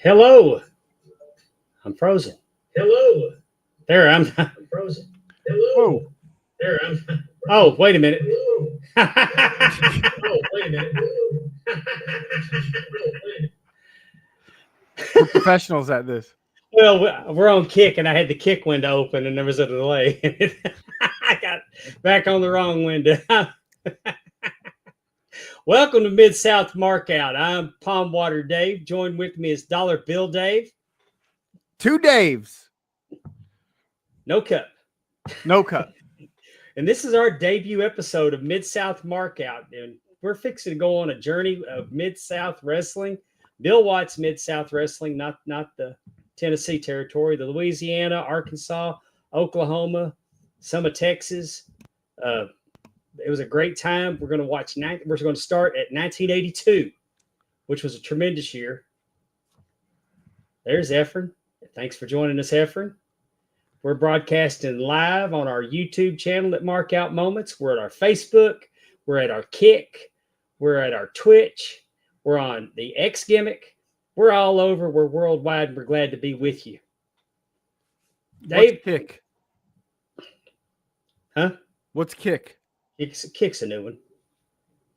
Hello. I'm frozen. Hello. There, I'm frozen. Hello. Whoa. There, I'm Oh, wait a minute. Oh, wait a minute. We're professionals at this. Well, we're on Kick, and I had the Kick window open, and there was a delay. I got back on the wrong window. Welcome to Mid South Markout. I'm Palm Water Dave. Joined with me is Dollar Bill Dave. Two Daves. No cup. No cup. And this is our debut episode of Mid South Markout. And we're fixing to go on a journey of Mid South Wrestling. Bill Watts Mid South Wrestling, not the Tennessee territory, the Louisiana, Arkansas, Oklahoma, some of Texas. It was a great time. We're going to start at 1982, which was a tremendous year. There's Efren. Thanks for joining us, Efren. We're broadcasting live on our YouTube channel at Markout Moments. We're at our Facebook. We're at our Kick. We're at our Twitch. We're on the X Gimmick. We're all over. We're worldwide, and we're glad to be with you. Dave, what's Kick? Huh? What's Kick? Kick's a new one.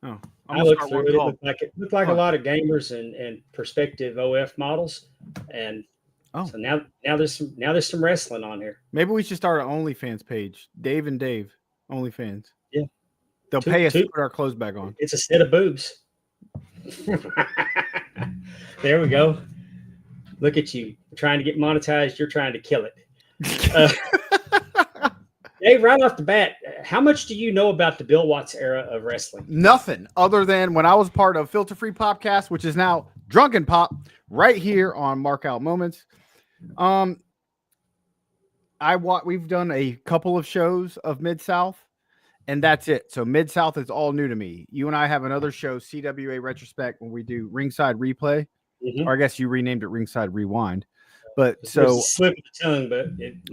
Oh, I looked through it. It looked like a lot of gamers and prospective OF models, and so now there's some wrestling on here. Maybe we should start an OnlyFans page. Dave and Dave OnlyFans. Yeah, they'll pay us to put our clothes back on. It's a set of boobs. There we go. Look at you trying to get monetized. You're trying to kill it. Dave, right off the bat, how much do you know about the Bill Watts era of wrestling? Nothing other than when I was part of Filter Free Podcast, which is now Drunken Pop, right here on Markout Moments. We've done a couple of shows of Mid South, and that's it. So Mid South is all new to me. You and I have another show, CWA Retrospect, when we do Ringside Replay, or I guess you renamed it Ringside Rewind. But so slip of the tongue, but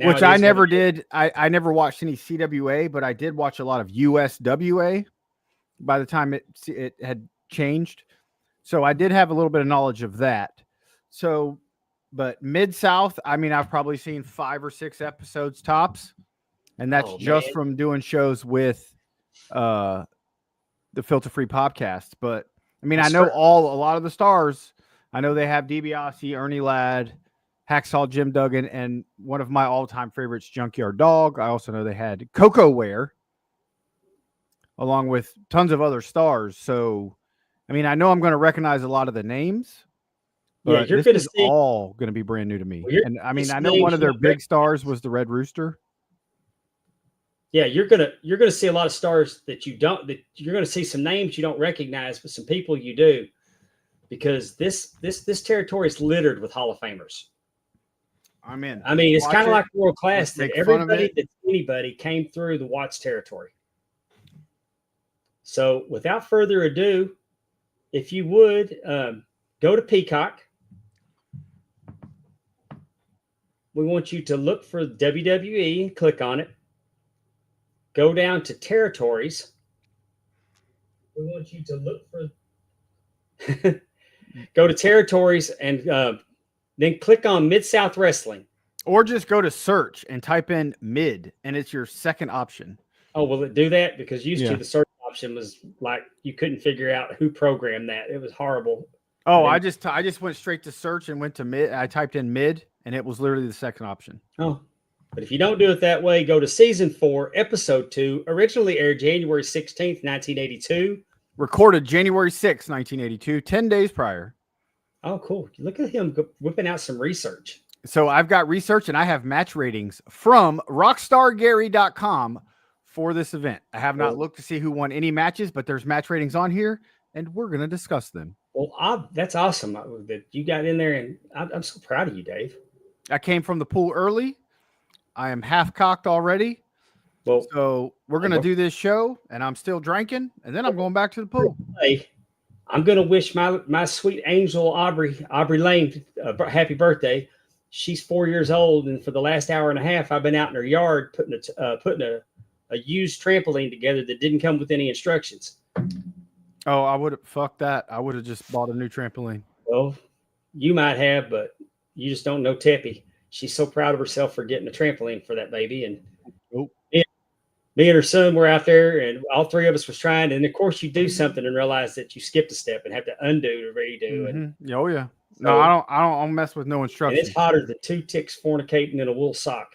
which I never did. I never watched any CWA, but I did watch a lot of USWA by the time it had changed. So I did have a little bit of knowledge of that. So, but Mid South, I mean, I've probably seen 5 or 6 episodes tops, and that's just from doing shows with the Filter Free Podcast. But I mean, I know a lot of the stars. I know they have DiBiase, Ernie Ladd, Hacksaw Jim Duggan, and one of my all-time favorites, Junkyard Dog. I also know they had Coco Ware, along with tons of other stars. So, I mean, I know I'm going to recognize a lot of the names. But you're going to see all going to be brand new to me. Well, and I mean, I know one of their big stars was the Red Rooster. Yeah, you're gonna see a lot of stars that you're gonna see some names you don't recognize, but some people you do, because this territory is littered with Hall of Famers. I'm in. I mean, it's kind of like world class that everybody that's anybody came through the Watts territory. So without further ado, if you would go to Peacock, we want you to look for WWE and click on it. Go down to territories. We want you to look for. Go to territories and then click on Mid South Wrestling. Or just go to search and type in mid, and it's your second option. Oh, will it do that? Because used to the search option was like you couldn't figure out who programmed that. It was horrible. Oh, I just went straight to search and went to mid. I typed in mid, and it was literally the second option. Oh, but if you don't do it that way, go to season 4, episode 2. Originally aired January 16th, 1982. Recorded January 6th, 1982, 10 days prior. Oh, cool. Look at him whipping out some research. So I've got research, and I have match ratings from rockstargary.com for this event. I have not looked to see who won any matches, but there's match ratings on here, and we're going to discuss them. Well, that's awesome that you got in there, and I'm so proud of you, Dave. I came from the pool early. I am half cocked already. Well, so we're going to do this show, and I'm still drinking, and then I'm going back to the pool. Hey, I'm going to wish my sweet angel Aubrey Lane happy birthday. She's 4 years old, and for the last hour and a half, I've been out in her yard putting a used trampoline together that didn't come with any instructions. Oh, I would have fucked that. I would have just bought a new trampoline. Well, You might have, but you just don't know Teppy. She's so proud of herself for getting a trampoline for that baby. And Nope. me and her son were out there, and all three of us was trying. And of course, you do something and realize that you skipped a step and have to undo to redo. And Oh yeah. No, I don't mess with no and instructions. it's hotter than 2 ticks fornicating in a wool sock.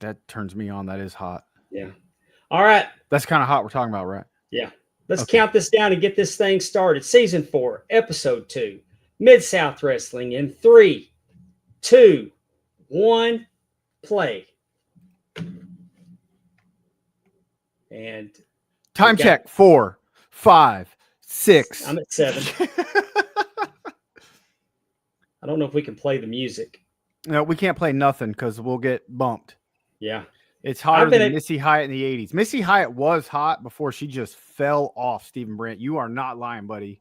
That turns me on. That is hot. Yeah. All right. That's kind of hot we're talking about, right? Yeah. Let's Okay. count this down and get this thing started. Season 4, Episode 2, Mid South Wrestling in 3, 2, 1, play. And Time got- check. 4, 5, 6. I'm at 7. I don't know if we can play the music. No, we can't play nothing because we'll get bumped. Yeah. It's hotter I've been than at- Missy Hyatt in the 80s. Missy Hyatt was hot before she just fell off, Stephen Brandt. You are not lying, buddy.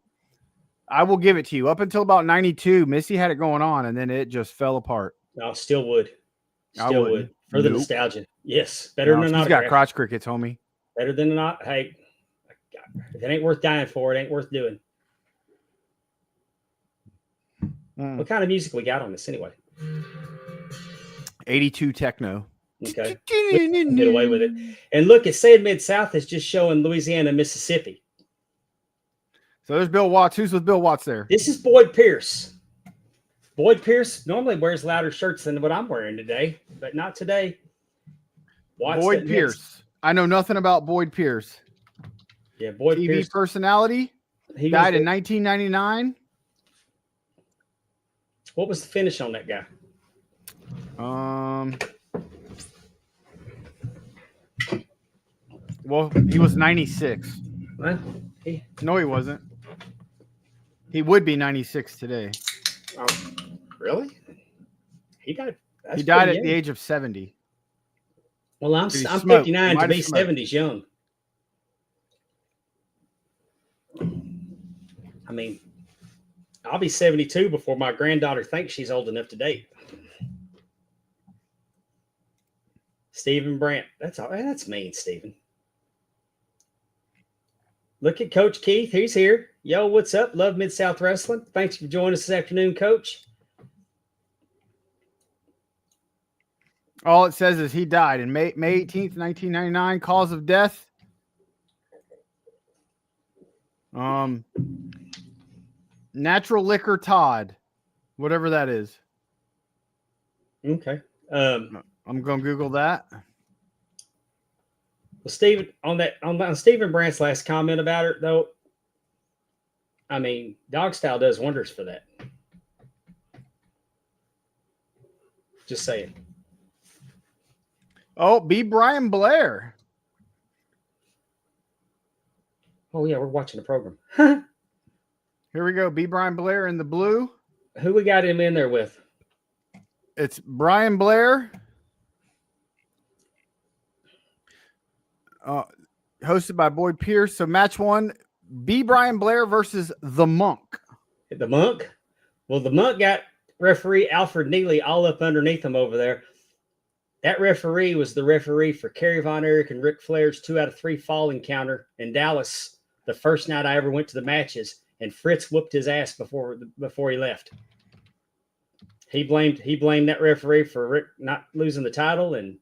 I will give it to you. Up until about 92, Missy had it going on, and then it just fell apart. No, still would. I Still wouldn't. would. For the Nope. nostalgia. Yes. Better No, than she's an got autograph. crotch crickets, homie. Better than not. Hey, if it ain't worth dying for, it ain't worth doing. Mm. What kind of music we got on this anyway? 82 techno. Okay. Get away with it. And look, it's saying Mid South is just showing Louisiana, Mississippi. So there's Bill Watts. Who's with Bill Watts there? This is Boyd Pierce. Boyd Pierce normally wears louder shirts than what I'm wearing today, but not today. Watts Boyd that Pierce. I know nothing about Boyd Pierce. Yeah, Boyd TV Pierce. personality. He Died was in 1999. what was the finish on that guy? Well, he was 96. Well, No, he wasn't. He would be 96 today. oh, really? He died. He died at the age of 70. Well, I'm Did he I'm smoke? 59 Might to have be smoked. 70s young. I mean, I'll be 72 before my granddaughter thinks she's old enough to date. Stephen Brandt. That's mean, Stephen. Look at Coach Keith. He's here. Yo, what's up? Love Mid South Wrestling. Thanks for joining us this afternoon, Coach. All it says is he died in May 18th, 1999. Cause of death. Natural liquor Todd. Whatever that is. Okay. I'm going to Google that. Well, Stephen, on Stephen Brandt's last comment about it, though, I mean, Dog Style does wonders for that. Just saying. Oh, B. Brian Blair. Oh yeah, we're watching the program. Here we go. B. Brian Blair in the blue. Who we got him in there with? It's Brian Blair. Hosted by Boyd Pierce. So match 1, B. Brian Blair versus The Monk. The Monk? Well, the Monk got referee Alfred Neely all up underneath him over there. That referee was the referee for Kerry Von Erich and Ric Flair's 2 out of 3 fall encounter in Dallas the first night I ever went to the matches, and Fritz whooped his ass before he left. He blamed that referee for Rick not losing the title, and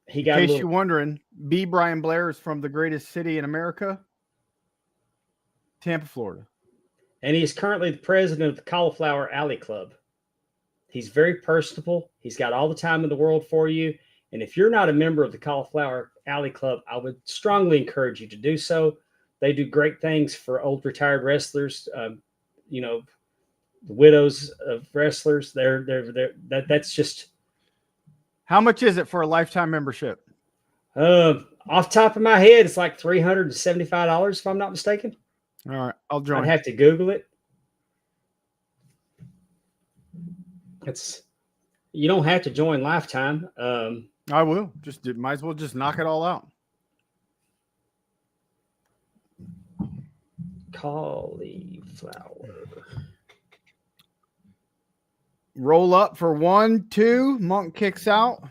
he got. In case you're wondering, B. Brian Blair is from the greatest city in America, Tampa, Florida. And he is currently the president of the Cauliflower Alley Club. He's very personable. He's got all the time in the world for you. And if you're not a member of the Cauliflower Alley Club, I would strongly encourage you to do so. They do great things for old retired wrestlers, the widows of wrestlers. That's just. How much is it for a lifetime membership? Off top of my head, it's like $375 if I'm not mistaken. All right, I'll join. I'd have to Google it. You don't have to join lifetime. I will. Might as well just knock it all out. Cauliflower. Roll up for 1, 2. Monk kicks out.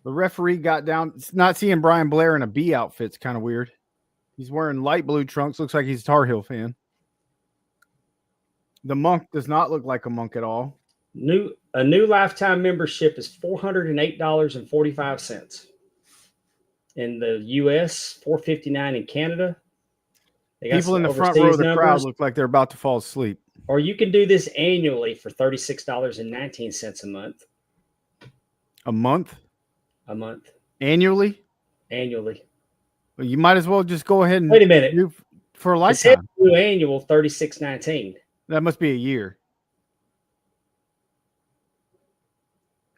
The referee got down. Not seeing Brian Blair in a B outfit's kind of weird. He's wearing light blue trunks. Looks like he's a Tar Heel fan. The monk does not look like a monk at all. A new lifetime membership is $408.45 in the U.S., $459 in Canada. They got People in some the front row of overseas the crowd numbers. look like they're about to fall asleep. Or you can do this annually for $36.19 a month. A month? A month. Annually? Annually. Well, you might as well just go ahead and Wait a minute. do for a It said lifetime. new annual $36.19. That must be a year.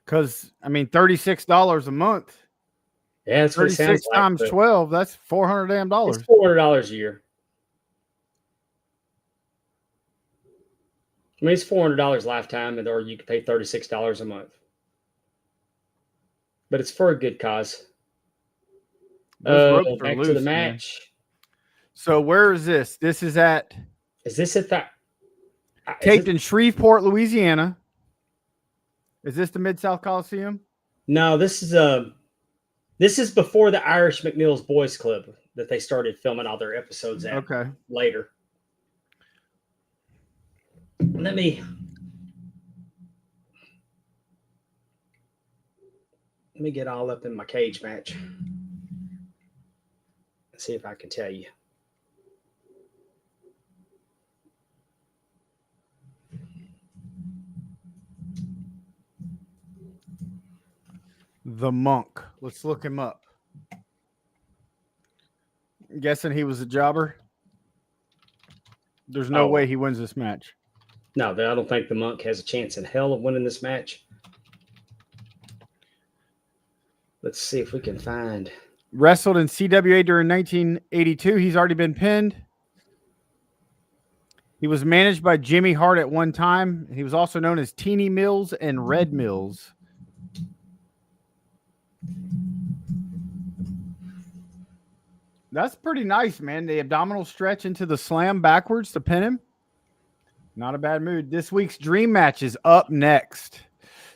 Because I mean, $36 a month. Yeah, that's what it 36 sounds like. times 12. That's $400 damn dollars. It's $400 a year. I mean, it's $400 lifetime, or you can pay $36 a month. But it's for a good cause. Those ropes are Back loose, to the man. match. So where is this? This is at Is this at that? taped in Shreveport, Louisiana. Is this the Mid South Coliseum? No, this is before the Irish McNeil's Boys Club that they started filming all their episodes at. Okay. Later. Let me get all up in my cage match. Let's see if I can tell you. The Monk. Let's look him up. I'm guessing he was a jobber. There's no way he wins this match. No, I don't think the Monk has a chance in hell of winning this match. Let's see if we can find. Wrestled in CWA during 1982. He's already been pinned. He was managed by Jimmy Hart at one time. He was also known as Teeny Mills and Red Mills. That's pretty nice, man. The abdominal stretch into the slam backwards to pin him. Not a bad mood. This week's dream match is up next.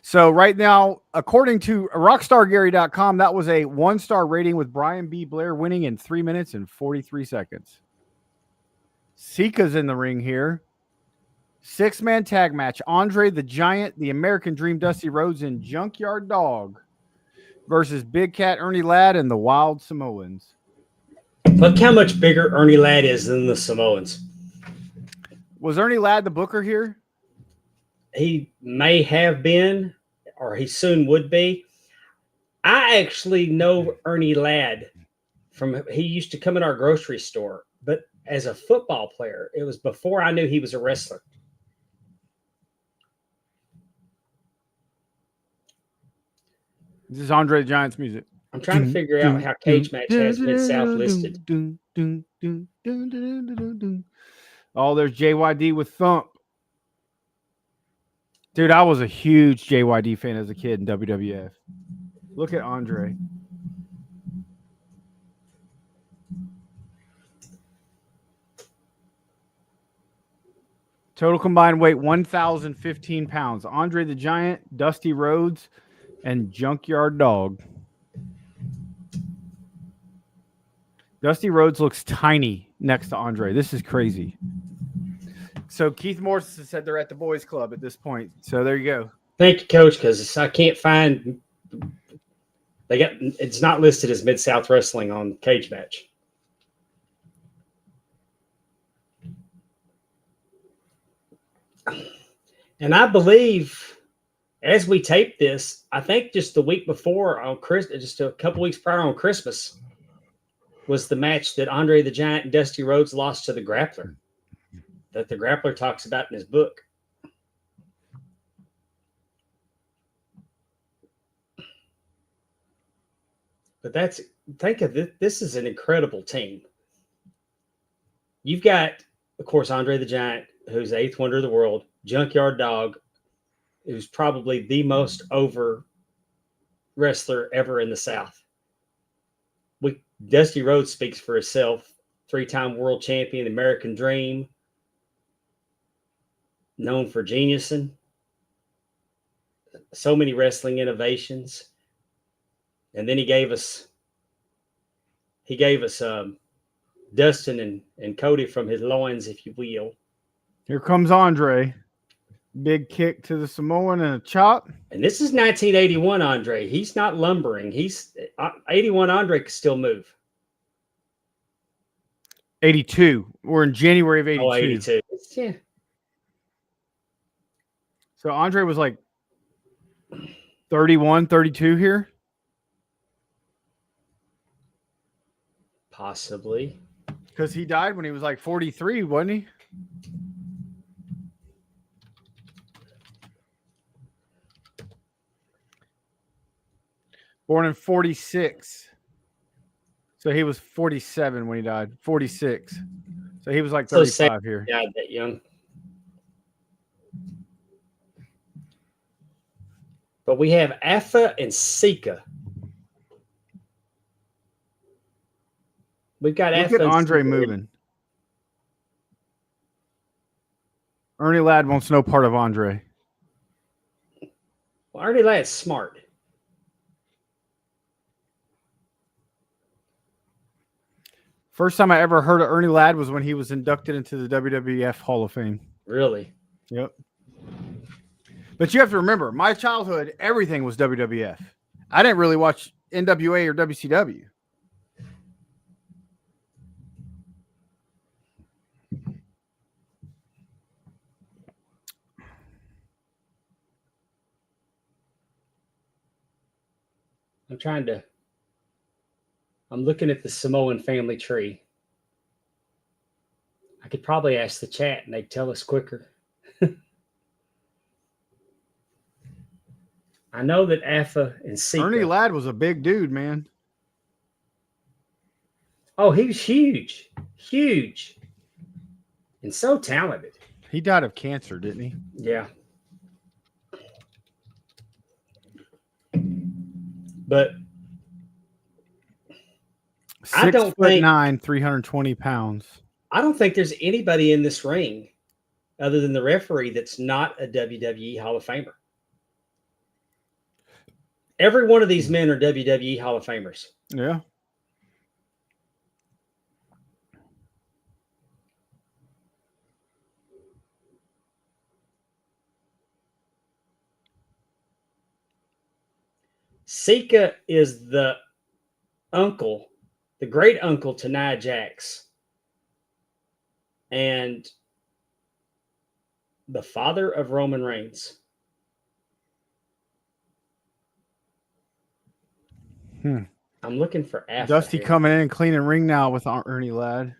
So right now, according to rockstargary.com, that was a 1-star rating with Brian B. Blair winning in 3 minutes and 43 seconds. Sika's in the ring here. 6-man tag match. Andre the Giant, the American Dream, Dusty Rhodes, and Junkyard Dog versus Big Cat Ernie Ladd and the Wild Samoans. Look how much bigger Ernie Ladd is than the Samoans. Was Ernie Ladd the booker here? He may have been, or he soon would be. I actually know Ernie Ladd he used to come in our grocery store, but as a football player, it was before I knew he was a wrestler. This is Andre the Giant's music. I'm trying to figure out how Cage Match has Mid-South listed. Oh, there's JYD with Thump. Dude, I was a huge JYD fan as a kid in WWF. Look at Andre. Total combined weight, 1,015 pounds. Andre the Giant, Dusty Rhodes, and Junkyard Dog. Dusty Rhodes looks tiny next to Andre. This is crazy. So Keith Morrison said they're at the boys club at this point. So there you go. Thank you, Coach, because I can't find. It's not listed as Mid-South Wrestling on Cage Match. And I believe, as we tape this, I think just the week before on Christmas, just a couple weeks prior on Christmas, was the match that Andre the Giant and Dusty Rhodes lost to the Grappler, that the Grappler talks about in his book. But think of it, this is an incredible team. You've got, of course, Andre the Giant, who's the 8th wonder of the world, Junkyard Dog, who's probably the most over wrestler ever in the South. Dusty Rhodes speaks for himself. 3-time world champion, American Dream, known for geniusing. So many wrestling innovations. And then he gave us Dustin and Cody from his loins, if you will. Here comes Andre. Big kick to the Samoan and a chop. And this is 1981 Andre. He's not lumbering. He's 81 Andre can still move. 82. We're in January of 82. Oh, 82. Yeah. So Andre was like 31, 32 here. Possibly. Because he died when he was like 43, wasn't he? Born in 46. So he was 47 when he died. 46. So he was like 35 here. Yeah, that young. But we have Afa and Sika. We've got Look Afa at and Andre Sika. moving. Ernie Ladd wants no part of Andre. Well, Ernie Ladd's smart. First time I ever heard of Ernie Ladd was when he was inducted into the WWF Hall of Fame. Really? Yep. But you have to remember, my childhood, everything was WWF. I didn't really watch NWA or WCW. I'm looking at the Samoan family tree. I could probably ask the chat and they'd tell us quicker. I know that Afa and Sika. Ernie Ladd was a big dude, man. Oh, he was huge. Huge. And so talented. He died of cancer, didn't he? Yeah. But I don't think 6'9", 320 pounds. I don't think there's anybody in this ring other than the referee that's not a WWE Hall of Famer. Every one of these men are WWE Hall of Famers. Yeah. Sika is the uncle, the great uncle to Nia Jax, and the father of Roman Reigns. I'm looking for Afa. Dusty here. coming in and cleaning ring now with Ernie Ladd.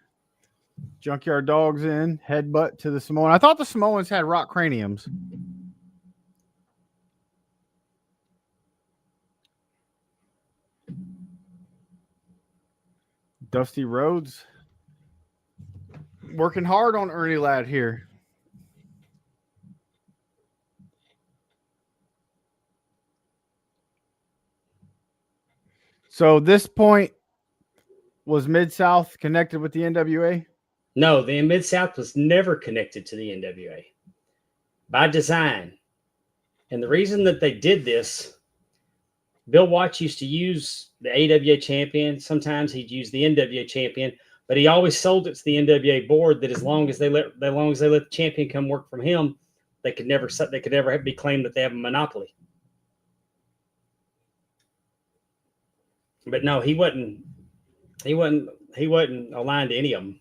Junkyard Dog's in. Headbutt to the Samoan. I thought the Samoans had rock craniums. Dusty Rhodes working hard on Ernie Ladd here. So this point was Mid South connected with the NWA? No, the Mid South was never connected to the NWA by design. And the reason that they did this, Bill Watts used to use the AWA champion. Sometimes he'd use the NWA champion, but he always sold it to the NWA board that as long as they let the champion come work from him, they could never be claimed that they have a monopoly. But no, he wasn't aligned to any of them.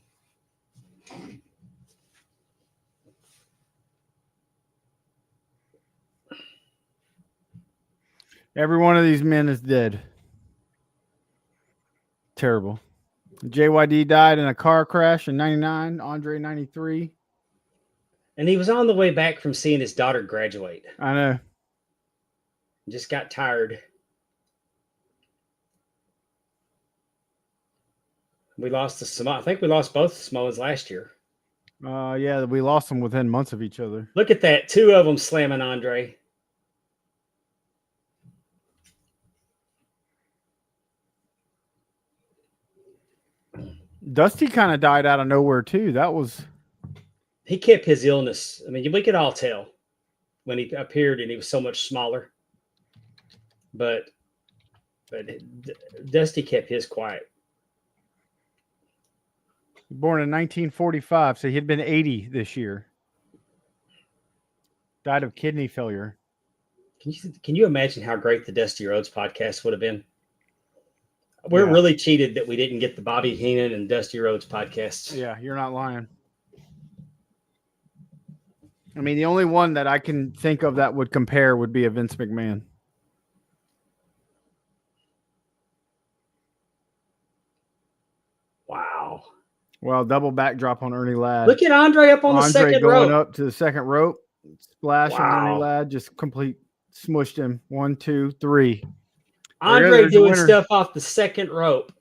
Every one of these men is dead. Terrible. JYD died in a car crash in 99, Andre 93. And he was on the way back from seeing his daughter graduate. I know. Just got tired. We lost the Samoa. I think we lost both Samoans last year. Yeah, we lost them within months of each other. Look at that. Two of them slamming Andre. Dusty kind of died out of nowhere too. He kept his illness. I mean, we could all tell when he appeared and he was so much smaller. But Dusty kept his quiet. Born in 1945, so he'd been 80 this year. Died of kidney failure. Can you imagine how great the Dusty Rhodes podcast would have been? We're Yeah. really cheated that we didn't get the Bobby Heenan and Dusty Rhodes podcasts. Yeah, you're not lying. I mean, the only one that I can think of that would compare would be a Vince McMahon. Wow. Well, double backdrop on Ernie Ladd. Look at Andre up on the Andre second going rope. up to the second rope. Splash on Wow. Ernie Ladd. Just complete smushed him. 1, 2, 3. Andre there's a doing winner. stuff off the second rope.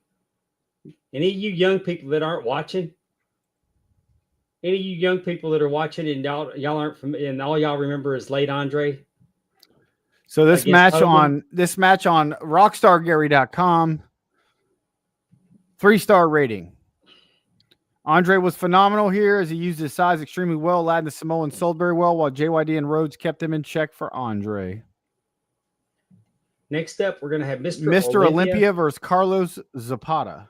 Any of you young people that aren't watching, any of you young people that are watching and y'all aren't from, and all y'all remember is late Andre. So this Against match on rockstargary.com, 3-star rating. Andre was phenomenal here as he used his size extremely well. Ladd and the Samoans sold very well, while JYD and Rhodes kept him in check for Andre. Next up, we're going to have Mr. Olympia versus Carlos Zapata.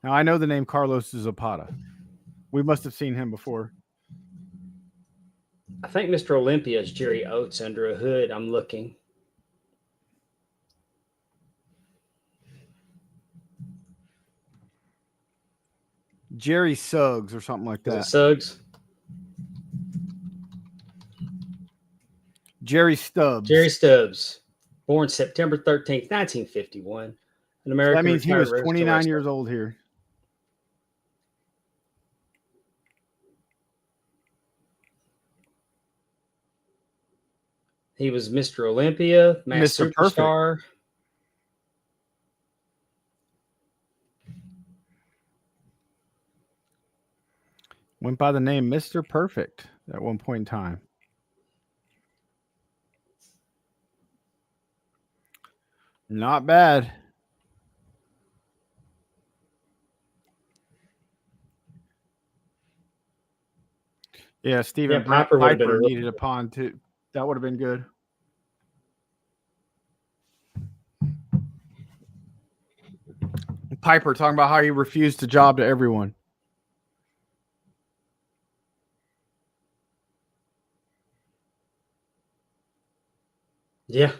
Now, I know the name Carlos Zapata. We must have seen him before. I think Mr. Olympia is Jerry Oates under a hood. I'm looking. Jerry Suggs or something like Is it that. Suggs? Jerry Stubbs. Jerry Stubbs, born September 13th, 1951. An American. That means he was retired 29 wrestler. years old here. He was Mr. Olympia, Mass Mr. Perfect. Superstar. Went by the name Mr. Perfect at one point in time. Not bad. Yeah, Stephen Piper would have been Piper a real- needed a pond too. That would have been good. Piper talking about how he refused to job to everyone. Yeah.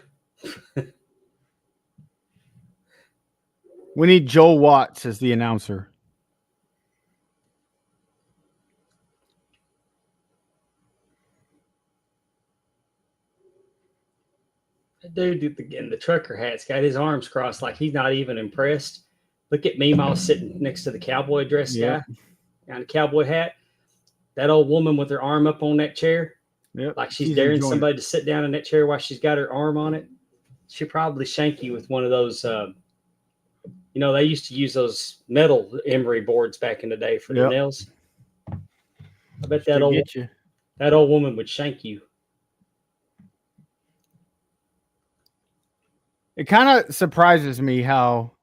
We need Joel Watts as the announcer. That dude in the trucker hat's got his arms crossed like he's not even impressed. Look at me, I was sitting next to the cowboy dress Yep. guy and a cowboy hat. That old woman with her arm up on that chair, Yep. like she's daring enjoying somebody to sit down in that chair while she's got her arm on it. She'll probably shank you with one of those. They used to use those metal emery boards back in the day for the Yep. nails. I bet To that get you. old woman would shank you. It kind of surprises me how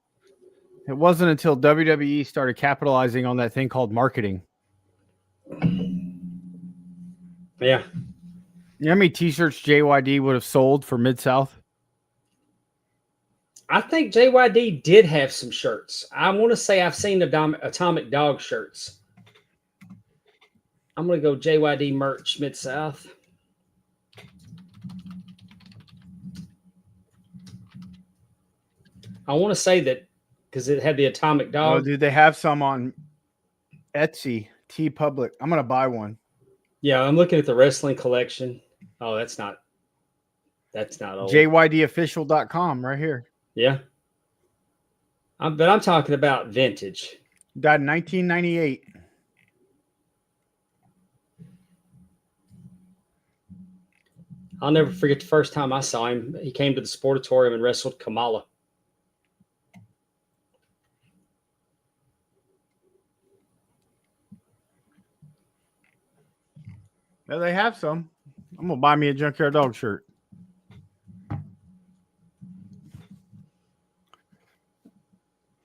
it wasn't until WWE started capitalizing on that thing called marketing. Yeah. You know how many t-shirts JYD would have sold for Mid South? I think JYD did have some shirts. I want to say I've seen Atomic Dog shirts. I'm going to go JYD merch Mid South. I want to say that because it had the Atomic Oh, Dog. dude, they have some on Etsy, T Public. I'm gonna buy one. Yeah, I'm looking at the wrestling collection. Oh, that's not old. JYDofficial.com right here. Yeah. But I'm talking about vintage. Died in 1998. I'll never forget the first time I saw him. He came to the Sportatorium and wrestled Kamala. Yeah, they have some. I'm gonna buy me a Junkyard Dog shirt.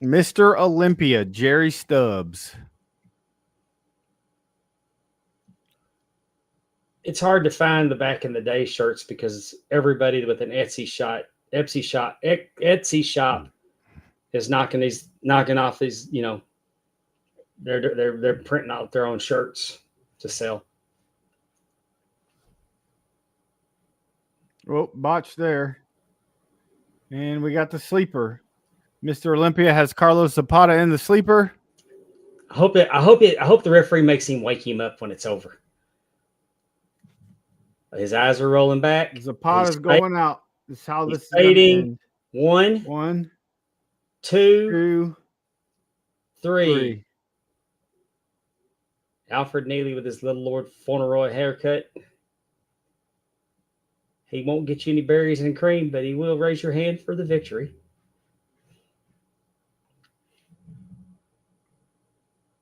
Mr. Olympia, Jerry Stubbs. It's hard to find the back in the day shirts because everybody with an Etsy shop is knocking off these, they're printing out their own shirts to sell. Oh, botch there. And we got the sleeper. Mr. Olympia has Carlos Zapata in the sleeper. I hope the referee makes him wake him up when it's over. His eyes are rolling back. Zapata's going out. This is how this is fading. One, 2, two, 3. Alfred Neely with his little Lord Fauntleroy haircut. He won't get you any berries and cream, but he will raise your hand for the victory.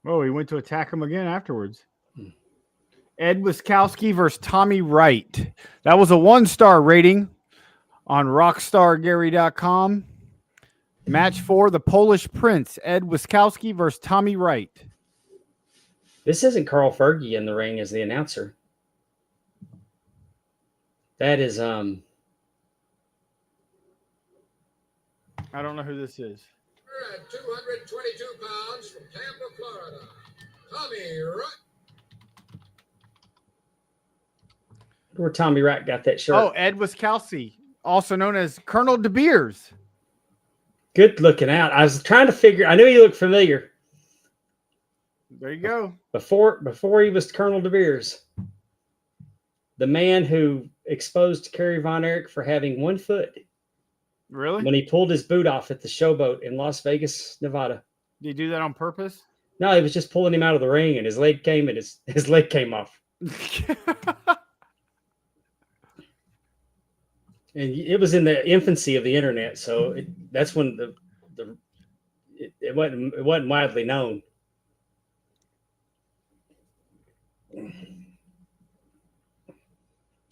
Oh, he went to attack him again afterwards. Ed Wiskowski versus Tommy Wright. That was a 1-star rating on rockstargary.com. Match 4, the Polish Prince, Ed Wiskowski versus Tommy Wright. This isn't Carl Fergie in the ring as the announcer. That is I don't know who this is. At 222 pounds from Tampa, Florida, Tommy Wright. where Tommy Wright got that shirt. Oh, Ed Wiskowski, also known as Colonel De Beers. Good looking out. I was trying to figure. I knew he looked familiar. There you go. Before he was Colonel De Beers, the man who exposed Kerry Von Erich for having 1 foot Really? when he pulled his boot off at the Showboat in Las Vegas, Nevada. Did you do that on purpose? No, he was just pulling him out of the ring, and his leg came, and his leg came off. And it was in the infancy of the internet, so that's when it wasn't widely known.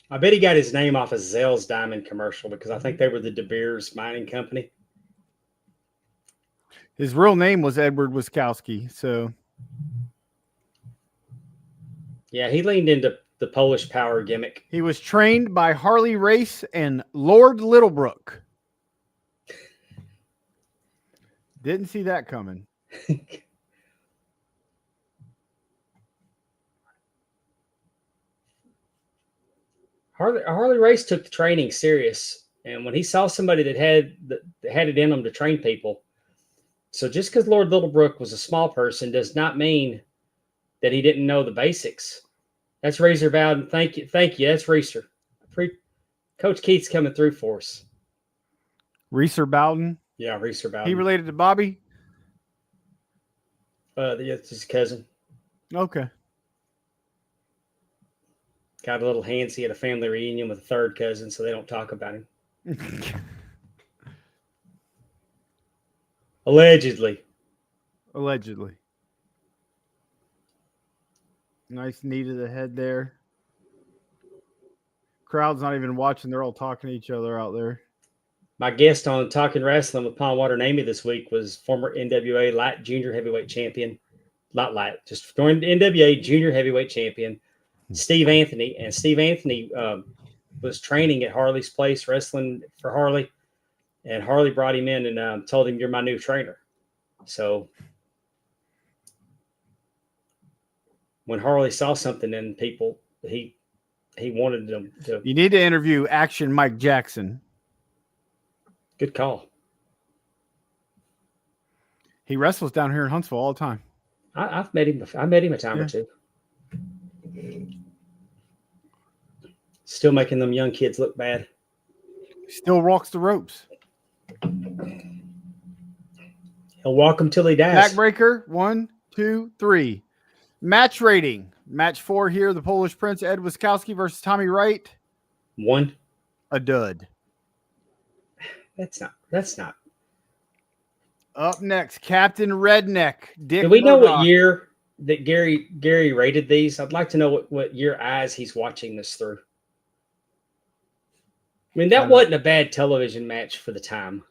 I bet he got his name off a Zell's Diamond commercial because I think they were the De Beers Mining Company. His real name was Edward Wiskowski, so Yeah, he leaned into the Polish power gimmick. he was trained by Harley Race and Lord Littlebrook. Didn't see that coming. Harley Race took the training serious, and when he saw somebody that had it in them to train people, so just because Lord Littlebrook was a small person does not mean that he didn't know the basics. That's Razor Bowden. Thank you. That's Reeser. Coach Keith's coming through for us. Reeser Bowden. Yeah, Reeser Bowden. He related to Bobby? It's his cousin. Okay. Got a little hands. He had a family reunion with a third cousin, so they don't talk about him. Allegedly. Nice knee to the head there. Crowd's not even watching. They're all talking to each other out there. My guest on Talking Wrestling with Pondwater and Amy this week was former NWA light junior heavyweight champion. Not light, just joined NWA junior heavyweight champion, Steve Anthony. And Steve Anthony was training at Harley's place, wrestling for Harley. And Harley brought him in and told him, "You're my new trainer." So when Harley saw something in people, he wanted them to. You need to interview Action Mike Jackson. Good call. He wrestles down here in Huntsville all the time. I've met him. I met him a time or two. Still making them young kids look bad. Still walks the ropes. He'll walk them till he dies. Backbreaker, 1, 2, 3. Match rating. Match 4 here. The Polish Prince, Ed Wiskowski versus Tommy Wright. 1. A dud. That's not. Up next, Captain Redneck. Dick Do we know Murdoch. what year that Gary rated these? I'd like to know what year eyes he's watching this through. I mean, that wasn't a bad television match for the time.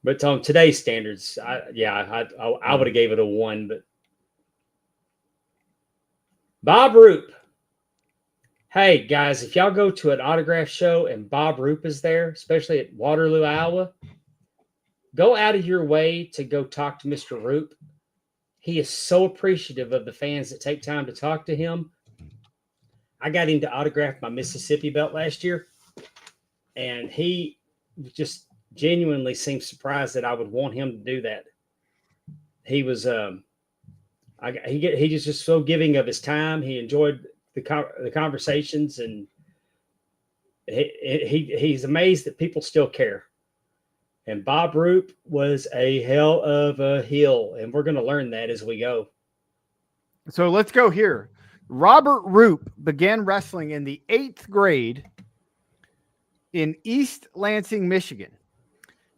But on today's standards, I would have gave it a 1. But Bob Roop. Hey, guys, if y'all go to an autograph show and Bob Roop is there, especially at Waterloo, Iowa, go out of your way to go talk to Mr. Roop. He is so appreciative of the fans that take time to talk to him. I got him to autograph my Mississippi belt last year, and he just genuinely seemed surprised that I would want him to do that. He was, he was just so giving of his time. He enjoyed the conversations, and he's amazed that people still care. And Bob Roop was a hell of a heel, and we're going to learn that as we go. So let's go here. Robert Roop began wrestling in the 8th grade in East Lansing, Michigan.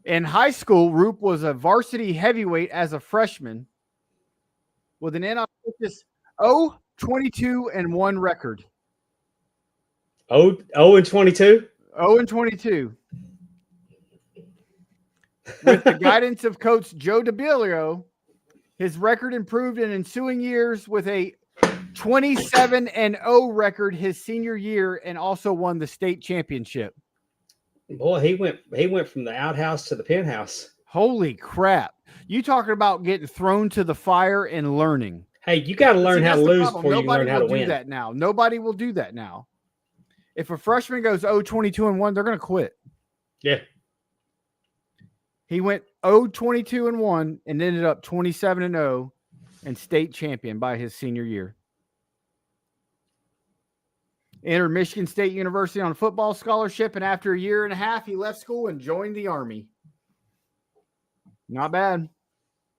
In high school, Roop was a varsity heavyweight as a freshman with an inauspicious 0-22-1 record. 0-22? 0-22. With the guidance of Coach Joe DeBilio, his record improved in ensuing years with a 27-0 record his senior year, and also won the state championship. Boy, he went from the outhouse to the penthouse. Holy crap. You talking about getting thrown to the fire and learning. Hey, you got to learn how to lose before you learn how to win. That now. Nobody will do that now. If a freshman goes 0-22-1, they're going to quit. Yeah. He went 0-22-1 and ended up 27-0 and state champion by his senior year. Entered Michigan State University on a football scholarship, and after a year and a half, he left school and joined the Army. Not bad.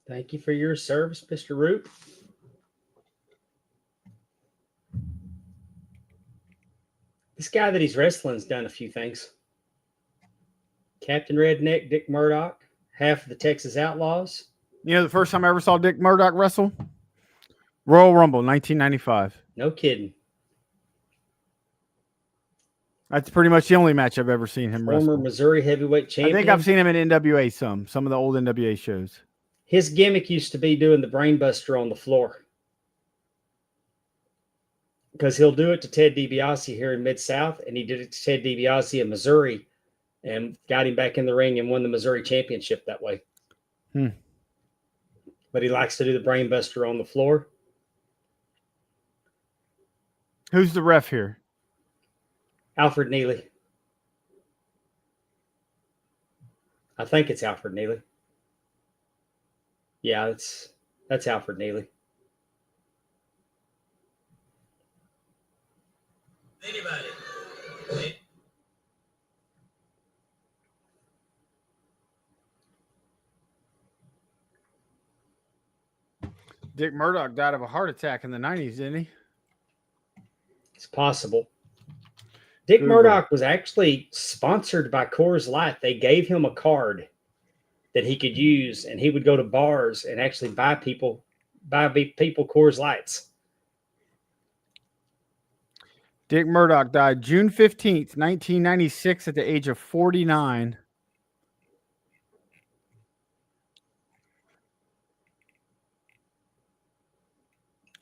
Thank you for your service, Mr. Root. This guy that he's wrestling's done a few things. Captain Redneck, Dick Murdoch, half of the Texas Outlaws. You know the first time I ever saw Dick Murdoch wrestle? Royal Rumble, 1995. No kidding. That's pretty much the only match I've ever seen him wrestle. Former Missouri heavyweight champion. I think I've seen him in NWA some of the old NWA shows. His gimmick used to be doing the brainbuster on the floor. Because he'll do it to Ted DiBiase here in Mid South, and he did it to Ted DiBiase in Missouri and got him back in the ring and won the Missouri championship that way. But he likes to do the brainbuster on the floor. Who's the ref here? Alfred Neely. I think it's Alfred Neely. Yeah, that's Alfred Neely. Anybody? Dick Murdoch died of a heart attack in the 90s, didn't he? It's possible. Dick Murdoch was actually sponsored by Coors Light. They gave him a card that he could use, and he would go to bars and actually buy people Coors Lights. Dick Murdoch died June 15th, 1996 at the age of 49.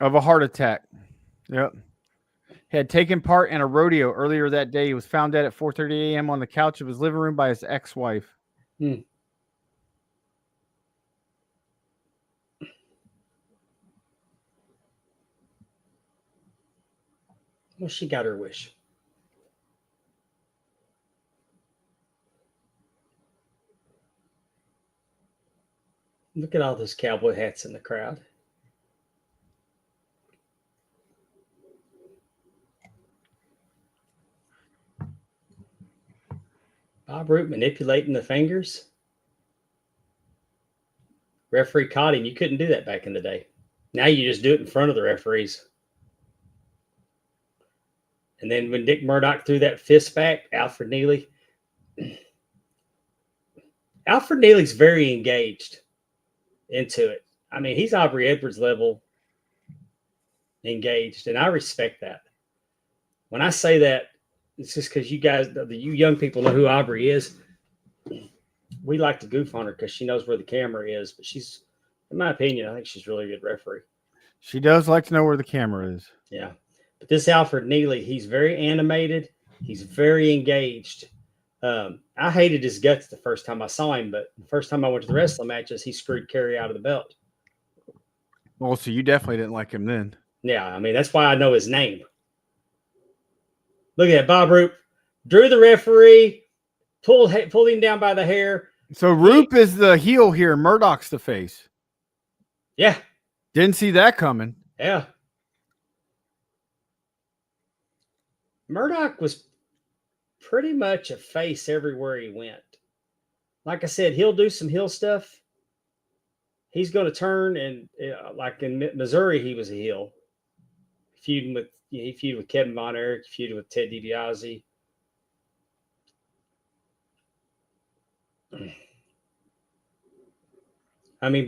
Of a heart attack. Yep. Had taken part in a rodeo earlier that day. He was found dead at 4:30 a.m. on the couch of his living room by his ex-wife. Well, she got her wish. Look at all those cowboy hats in the crowd. Bob Root manipulating the fingers. Referee caught him. You couldn't do that back in the day. Now you just do it in front of the referees. And then when Dick Murdoch threw that fist back, Alfred Neely's very engaged into it. I mean, he's Aubrey Edwards level engaged, and I respect that. When I say that, it's just because you guys, you young people, know who Aubrey is. We like to goof on her because she knows where the camera is, but she's, in my opinion, I think she's a really good referee. She does like to know where the camera is. Yeah. But this Alfred Neely, he's very animated. He's very engaged. I hated his guts the first time I saw him, but the first time I went to the wrestling matches, he screwed Kerry out of the belt. Well, so you definitely didn't like him then. Yeah, I mean, that's why I know his name. Look at that. Bob Roop drew the referee, pulled him down by the hair. So Roop is the heel here. Murdoch's the face. Yeah. Didn't see that coming. Yeah. Murdoch was pretty much a face everywhere he went. Like I said, he'll do some heel stuff. He's going to turn, and like in Missouri, he was a heel. He feuded with Kevin Von Erich, feuded with Ted DiBiase. I mean,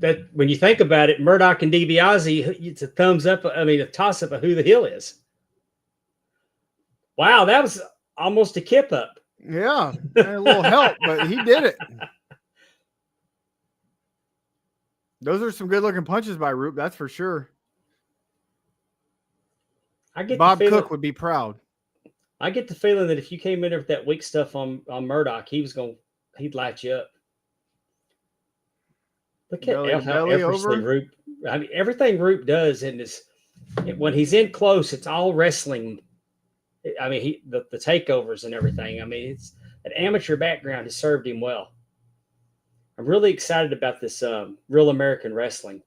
but when you think about it, Murdoch and DiBiase, it's a thumbs up. I mean, a toss up of who the heel is. Wow, that was almost a kip up. Yeah, a little help, but he did it. Those are some good looking punches by Roop, that's for sure. Bob Cook would be proud. I get the feeling that if you came in there with that weak stuff on Murdoch, he'd light you up. Look at how effortlessly Roop. I mean, everything Roop does when he's in close, it's all wrestling. I mean, the takeovers and everything. I mean, it's an amateur background has served him well. I'm really excited about this Real American Wrestling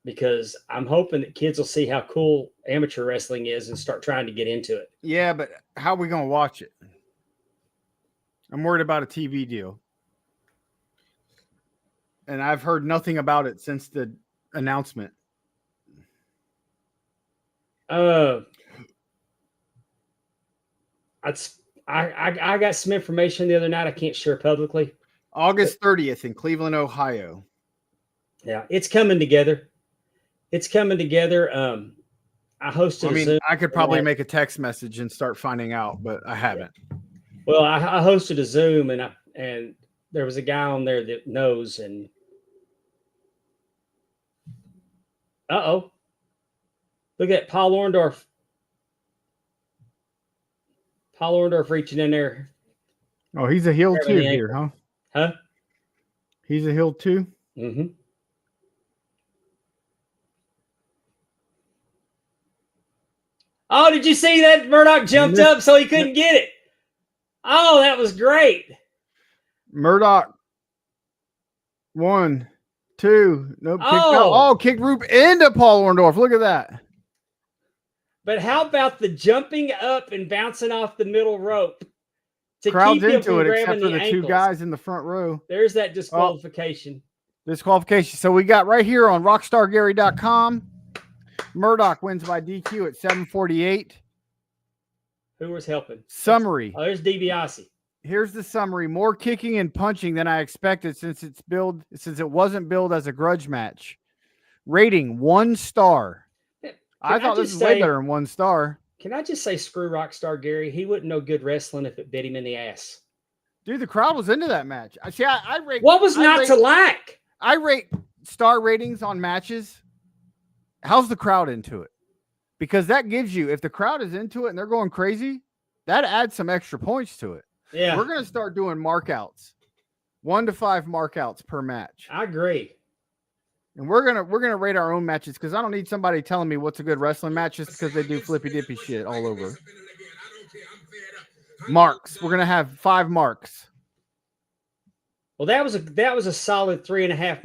because I'm hoping that kids will see how cool amateur wrestling is and start trying to get into it. Yeah, but how are we going to watch it? I'm worried about a TV deal. And I've heard nothing about it since the announcement. I got some information the other night I can't share publicly. August 30th in Cleveland, Ohio. Yeah, it's coming together. It's coming together. I hosted. I mean, I could probably make a text message and start finding out, but I haven't. Well, I hosted a Zoom, and there was a guy on there that knows. And look at Paul Orndorff. Paul Orndorff reaching in there. Oh, he's a heel too here, huh? Huh? He's a heel too? Mm-hmm. Oh, did you see that? Murdoch jumped up so he couldn't get it. Oh, that was great. Murdoch. 1, 2. Nope. Kicked Roop into Paul Orndorff. Look at that. But how about the jumping up and bouncing off the middle rope? Crowd's into it, except for the two guys in the front row. There's that disqualification. Disqualification. So we got right here on rockstargary.com. Murdoch wins by DQ at 7:48. Who was helping? Summary. Oh, there's DiBiase. Here's the summary. More kicking and punching than I expected since it wasn't billed as a grudge match. Rating 1 star. I thought this was way better than 1 star. Can I just say screw Rockstar Gary? He wouldn't know good wrestling if it bit him in the ass. Dude, the crowd was into that match. I rate. What was not to like? I rate star ratings on matches. How's the crowd into it? Because that gives you, if the crowd is into it and they're going crazy, that adds some extra points to it. Yeah. We're going to start doing markouts. 1 to 5 markouts per match. I agree. And we're gonna rate our own matches because I don't need somebody telling me what's a good wrestling match just because they do flippy dippy shit all over. Marks. We're gonna have 5 marks. Well, that was a solid 3.5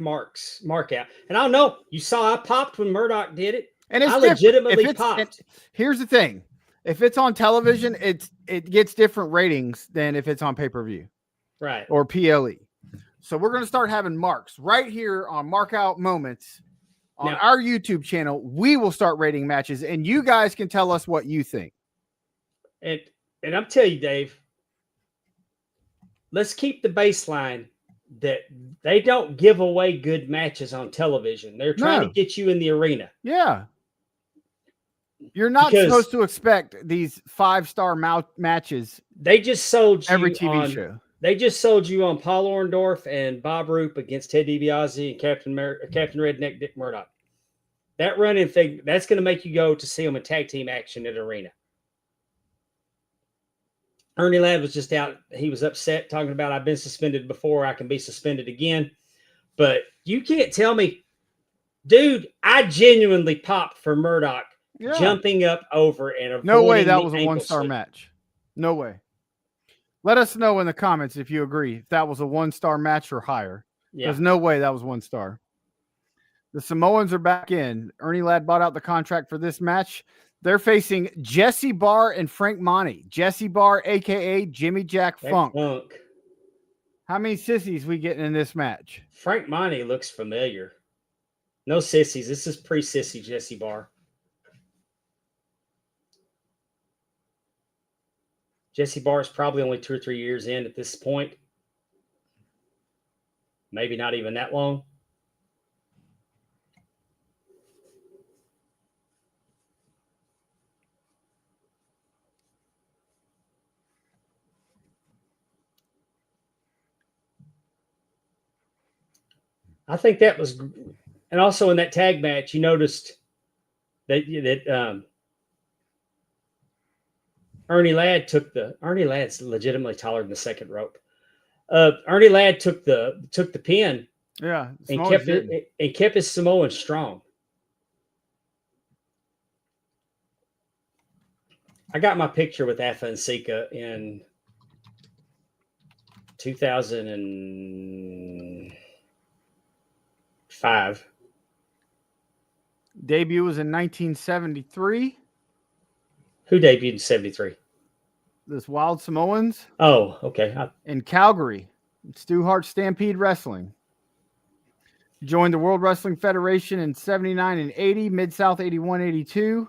mark out. And I don't know. You saw I popped when Murdoch did it. And it's legitimately popped. Here's the thing: if it's on television, it gets different ratings than if it's on pay-per-view, right? Or PLE. So we're going to start having marks right here on Markout Moments on our YouTube channel. We will start rating matches, and you guys can tell us what you think. And I'm telling you, Dave, let's keep the baseline that they don't give away good matches on television. They're trying to get you in the arena. Yeah. You're not supposed to expect these 5-star matches. They just sold you every TV show. They just sold you on Paul Orndorff and Bob Roop against Ted DiBiase and Captain Redneck Dick Murdoch. That running thing, that's going to make you go to see them in tag team action at an arena. Ernie Ladd was just out. He was upset talking about, I've been suspended before. I can be suspended again. But you can't tell me, dude, I genuinely popped for Murdoch jumping up over and avoiding No way that the was a ankle 1-star sweep. match. No way. Let us know in the comments if you agree if that was a 1-star match or higher. Yeah. There's no way that was 1-star. The Samoans are back in. Ernie Ladd bought out the contract for this match. They're facing Jesse Barr and Frank Monty. Jesse Barr, a.k.a. Jimmy Jack Funk. How many sissies we getting in this match? Frank Monty looks familiar. No sissies. This is pre-sissy Jesse Barr. Jesse Barr is probably only 2 or 3 years in at this point. Maybe not even that long. I think that was, and also in that tag match, you noticed that Ernie Ladd's legitimately taller than the second rope. Ernie Ladd took the pin, and kept his Samoan strong. I got my picture with Afa and Sika in 2005. Debut was in 1973. Who debuted in 73? This Wild Samoans. Oh, okay. In Calgary. Stu Hart Stampede Wrestling. Joined the World Wrestling Federation in 79 and 80. Mid South 81, 82.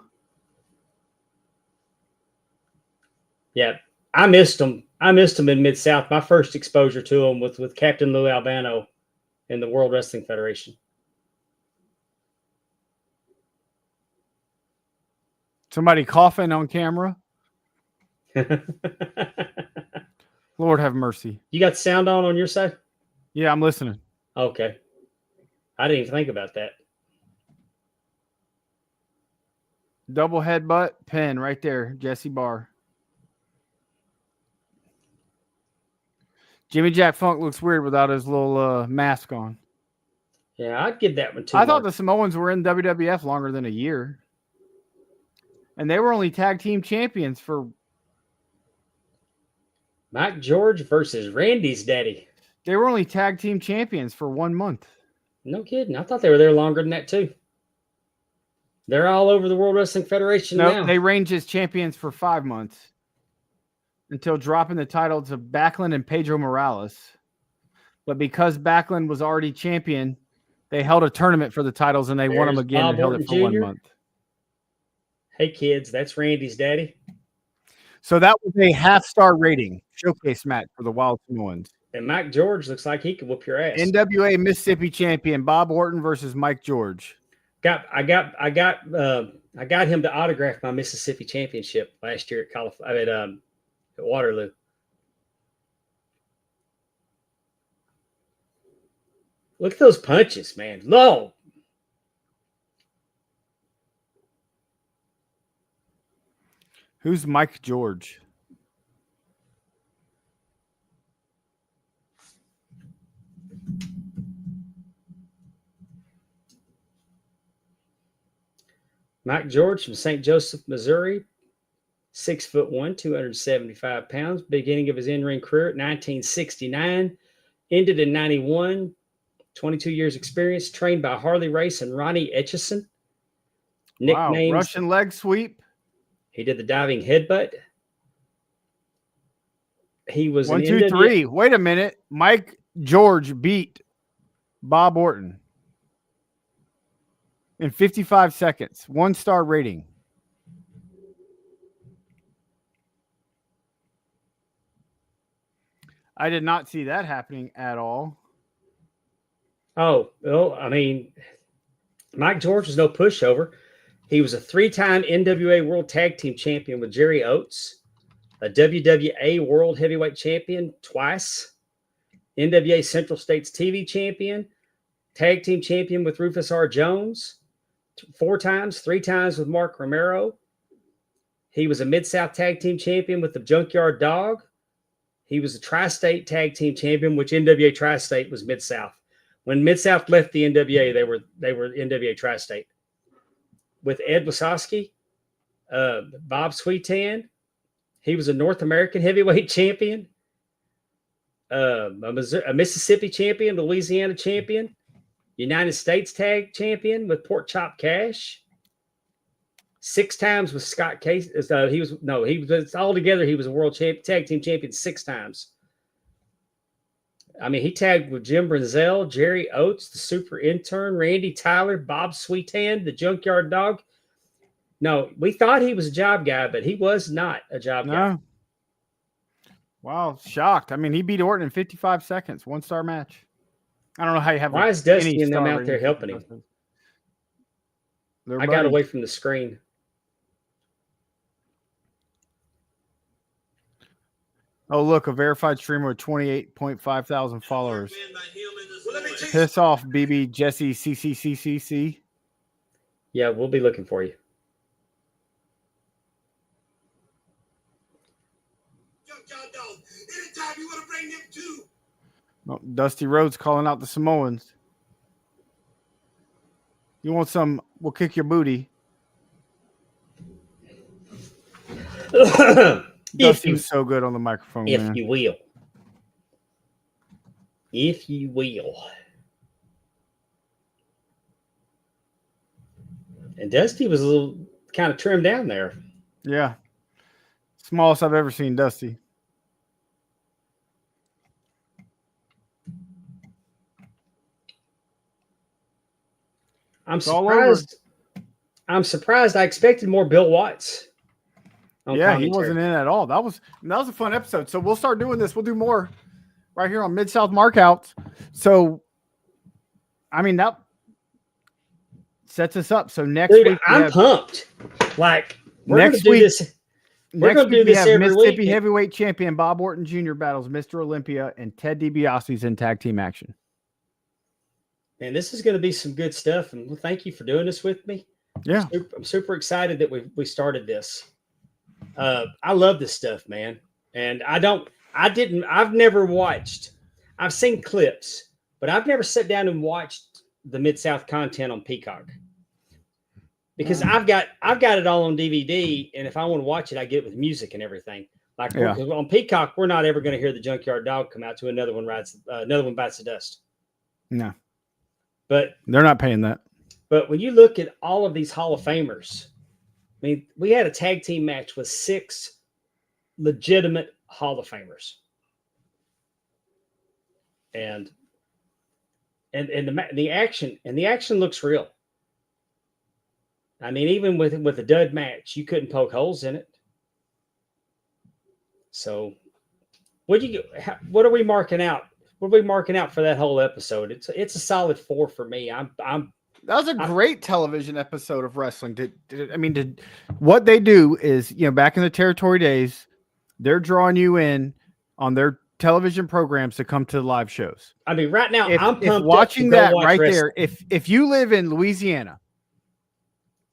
Yeah, I missed him. In Mid South. My first exposure to him was with Captain Lou Albano in the World Wrestling Federation. Somebody coughing on camera. Lord have mercy. You got sound on your side? Yeah, I'm listening. Okay. I didn't even think about that. Double headbutt pin right there, Jesse Barr. Jimmy Jack Funk looks weird without his little mask on. Yeah, I'd give that one 2 I thought marks. the Samoans were in WWF longer than a year. And they were only tag team champions for... Mike George versus Randy's daddy. They were only tag team champions for 1 month. No kidding. I thought they were there longer than that too. They're all over the World Wrestling Federation now. They reigned as champions for 5 months until dropping the title to Backlund and Pedro Morales. But because Backlund was already champion, they held a tournament for the titles and they won them again and held it for 1 month. Hey kids, that's Randy's daddy. So that was a half-star rating showcase match for the Wild Samoans. And Mike George looks like he could whoop your ass. NWA Mississippi champion Bob Orton versus Mike George. I got him to autograph my Mississippi championship last year at Waterloo. Look at those punches, man. Low. Who's Mike George? Mike George from St. Joseph, Missouri, 6'1", 275 pounds. Beginning of his in-ring career at 1969, ended in 91. 22 years experience, trained by Harley Race and Ronnie Etchison. Nicknames. Wow, Russian leg sweep. He did the diving headbutt. He was 1, 2, 3. Wait a minute. Mike George beat Bob Orton in 55 seconds. 1-star rating. I did not see that happening at all. Oh, I mean, Mike George was no pushover. He was a 3-time NWA World Tag Team Champion with Jerry Oates, a WWA World Heavyweight Champion twice, NWA Central States TV Champion, Tag Team Champion with Rufus R. Jones, 4 times, 3 times with Mark Romero. He was a Mid-South Tag Team Champion with the Junkyard Dog. He was a Tri-State Tag Team Champion, which NWA Tri-State was Mid-South. When Mid-South left the NWA, they were NWA Tri-State. With Ed Wasowski, Bob Sweetan. He was a North American heavyweight champion, a Mississippi champion, Louisiana champion, United States tag champion with Pork Chop Cash. 6 times with Scott Case. He was altogether. He was a world tag team champion 6 times. I mean, he tagged with Jim Brunzell, Jerry Oates, the Super Intern, Randy Tyler, Bob Sweetan, the Junkyard Dog. No, we thought he was a job guy, but he was not a job guy. Wow, shocked. I mean, he beat Orton in 55 seconds, 1-star match. I don't know how you have. Why is Dusty and them out there helping him? I got away from the screen. Oh, look, a verified streamer with 28.5 thousand followers. Piss off, BB Jesse CCCCC. Yeah, we'll be looking for you. Anytime you want to bring them too. Oh, Dusty Rhodes calling out the Samoans. You want some? We'll kick your booty. Dusty was so good on the microphone. If man. you will. If you will. And Dusty was a little kind of trimmed down there. Yeah. Smallest I've ever seen Dusty. I'm surprised. I'm surprised. I expected more Bill Watts. Yeah, he wasn't in at all. That was a fun episode. So we'll start doing this. We'll do more right here on Mid South Markout. So, I mean, that sets us up. So next week, I'm pumped. Like next week, we're going to do this every Mississippi week. Heavyweight Champion Bob Orton Jr. battles Mr. Olympia and Ted DiBiase's in tag team action. And this is going to be some good stuff. And thank you for doing this with me. Yeah, I'm super excited that we started this. I love this stuff, man. And I've never watched. I've seen clips, but I've never sat down and watched the Mid-South content on Peacock. Because I've got it all on DVD, and if I want to watch it, I get it with music and everything. Like on Peacock, we're not ever going to hear the Junkyard Dog come out to another one bites the dust. No, but they're not paying that. But when you look at all of these Hall of Famers, I mean, we had a tag team match with 6 legitimate Hall of Famers, and the action looks real. I mean, even with a dud match, you couldn't poke holes in it. So, what are we marking out? What are we marking out for that whole episode? It's a solid 4 for me. That was a great television episode of wrestling. What they do is, back in the territory days, they're drawing you in on their television programs to come to the live shows. I mean, right now, I'm pumped watching that right wrestling. there. If you live in Louisiana,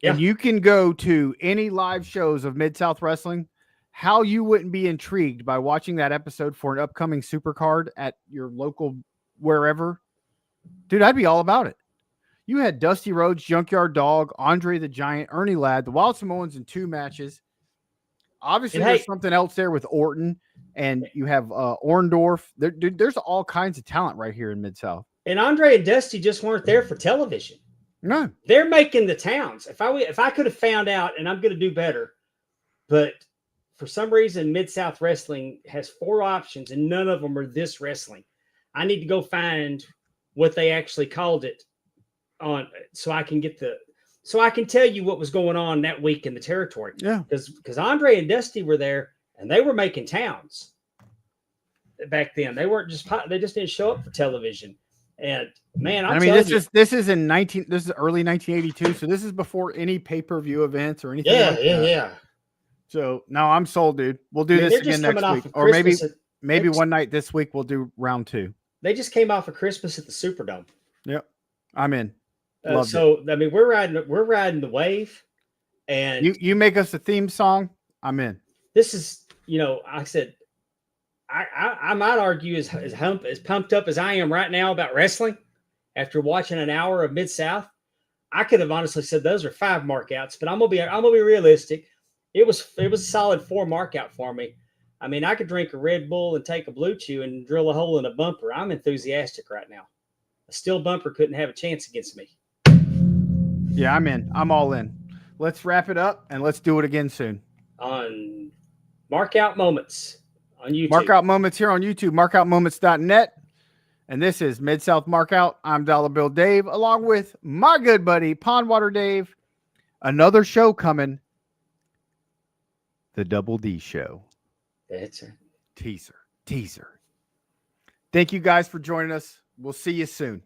and you can go to any live shows of Mid-South Wrestling, how you wouldn't be intrigued by watching that episode for an upcoming supercard at your local wherever, dude, I'd be all about it. You had Dusty Rhodes, Junkyard Dog, Andre the Giant, Ernie Ladd, the Wild Samoans in 2 matches. Obviously, there's something else there with Orton, and you have Orndorff. There's all kinds of talent right here in Mid-South. And Andre and Dusty just weren't there for television. No, they're making the towns. If I could have found out, and I'm going to do better, but for some reason, Mid-South Wrestling has 4 options, and none of them are this wrestling. I need to go find what they actually called it on, so I can tell you what was going on that week in the territory. Yeah, because Andre and Dusty were there, and they were making towns back then. They weren't they just didn't show up for television. And man, this is early 1982, so this is before any pay-per-view events or anything. Yeah. So no, I'm sold, dude. We'll do this again next week, or maybe one night this week we'll do round 2. They just came off of Christmas at the Superdome. Yep, I'm in. So I mean, we're riding the wave, and you make us a theme song. I'm in. This is, I said, I might argue as pumped up as I am right now about wrestling after watching an hour of Mid-South. I could have honestly said those are 5 markouts, but I'm gonna be realistic. It was a solid 4 markout for me. I mean, I could drink a Red Bull and take a Blue Chew and drill a hole in a bumper. I'm enthusiastic right now. A steel bumper couldn't have a chance against me. Yeah, I'm in. I'm all in. Let's wrap it up and let's do it again soon. On Markout Moments on YouTube. Markout Moments here on YouTube, markoutmoments.net. And this is Mid South Markout. I'm Dollar Bill Dave, along with my good buddy, Pondwater Dave. Another show coming. The Double D Show. That's it. Teaser. Thank you guys for joining us. We'll see you soon.